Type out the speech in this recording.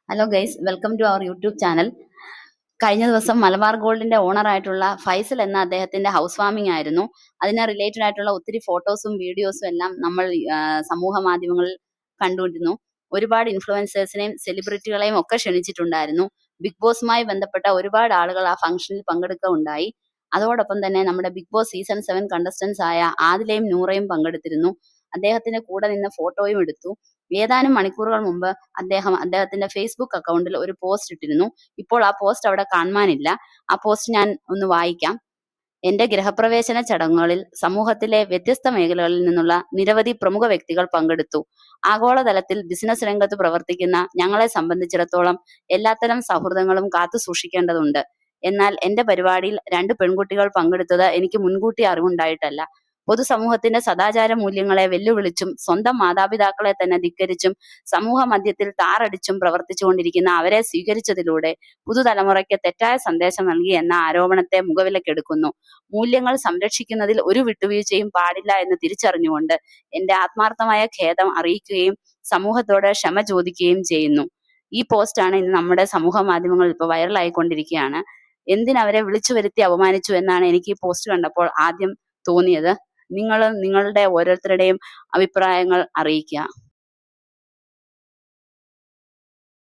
Hello guys, welcome to our YouTube channel. കഴിഞ്ഞ ദിവസം മലബാർ ഗോൾഡിന്റെ ഓണർ ആയിട്ടുള്ള ഫൈസൽ എന്ന അദ്ദേഹത്തിന്റെ ഹൗസ് വാമിംഗ് ആയിരുന്നു. അതിനെ റിലേറ്റഡ് ആയിട്ടുള്ള ഒത്തിരി ഫോട്ടോസും വീഡിയോസും എല്ലാം നമ്മൾ സമൂഹ മാധ്യമങ്ങളിൽ കണ്ടുകൊണ്ടിരുന്നു. ഒരുപാട് ഇൻഫ്ലുവൻസേഴ്സിനെയും സെലിബ്രിറ്റികളെയും ഒക്കെ ക്ഷണിച്ചിട്ടുണ്ടായിരുന്നു. ബിഗ് ബോസുമായി ബന്ധപ്പെട്ട ഒരുപാട് ആളുകൾ ആ ഫംഗ്ഷനിൽ പങ്കെടുക്കുകയുണ്ടായി. അതോടൊപ്പം തന്നെ നമ്മുടെ ബിഗ് ബോസ് സീസൺ 7 കണ്ടസ്റ്റൻസ് ആയ ആദിലയും നൂറയും പങ്കെടുത്തിരുന്നു. അദ്ദേഹത്തിന്റെ കൂടെ നിന്ന് ഫോട്ടോയും എടുത്തു. ഏതാനും മണിക്കൂറുകൾ മുമ്പ് അദ്ദേഹത്തിന്റെ ഫേസ്ബുക്ക് അക്കൗണ്ടിൽ ഒരു പോസ്റ്റ് ഇട്ടിരുന്നു. ഇപ്പോൾ ആ പോസ്റ്റ് അവിടെ കാണുവാനില്ല. ആ പോസ്റ്റ് ഞാൻ ഒന്ന് വായിക്കാം. എന്റെ ഗൃഹപ്രവേശന ചടങ്ങുകളിൽ സമൂഹത്തിലെ വ്യത്യസ്ത മേഖലകളിൽ നിന്നുള്ള നിരവധി പ്രമുഖ വ്യക്തികൾ പങ്കെടുത്തു. ആഗോളതലത്തിൽ ബിസിനസ് രംഗത്ത് പ്രവർത്തിക്കുന്ന ഞങ്ങളെ സംബന്ധിച്ചിടത്തോളം എല്ലാത്തരം സൗഹൃദങ്ങളും കാത്തു സൂക്ഷിക്കേണ്ടതുണ്ട്. എന്നാൽ എന്റെ പരിപാടിയിൽ 2 പെൺകുട്ടികൾ പങ്കെടുത്തത് എനിക്ക് മുൻകൂട്ടി അറിവുണ്ടായിട്ടല്ല. പൊതുസമൂഹത്തിന്റെ സദാചാര മൂല്യങ്ങളെ വെല്ലുവിളിച്ചും സ്വന്തം മാതാപിതാക്കളെ തന്നെ ധിക്കരിച്ചും സമൂഹ മധ്യത്തിൽ താറടിച്ചും പ്രവർത്തിച്ചുകൊണ്ടിരിക്കുന്ന അവരെ സ്വീകരിച്ചതിലൂടെ പുതുതലമുറയ്ക്ക് തെറ്റായ സന്ദേശം നൽകി എന്ന ആരോപണത്തെ മുഖവിലക്കെടുക്കുന്നു. മൂല്യങ്ങൾ സംരക്ഷിക്കുന്നതിൽ ഒരു വിട്ടുവീഴ്ചയും പാടില്ല എന്ന് തിരിച്ചറിഞ്ഞുകൊണ്ട് എന്റെ ആത്മാർത്ഥമായ ഖേദം അറിയിക്കുകയും സമൂഹത്തോട് ക്ഷമ ചോദിക്കുകയും ചെയ്യുന്നു. ഈ പോസ്റ്റാണ് ഇന്ന് നമ്മുടെ സമൂഹ മാധ്യമങ്ങളിൽ ഇപ്പോൾ വൈറലായിക്കൊണ്ടിരിക്കുകയാണ്. എന്തിനവരെ വിളിച്ചു വരുത്തി അപമാനിച്ചു എന്നാണ് എനിക്ക് ഈ പോസ്റ്റ് കണ്ടപ്പോൾ ആദ്യം തോന്നിയത്. നിങ്ങളുടെ ഓരോരുത്തരുടെയും അഭിപ്രായങ്ങൾ അറിയിക്കുക.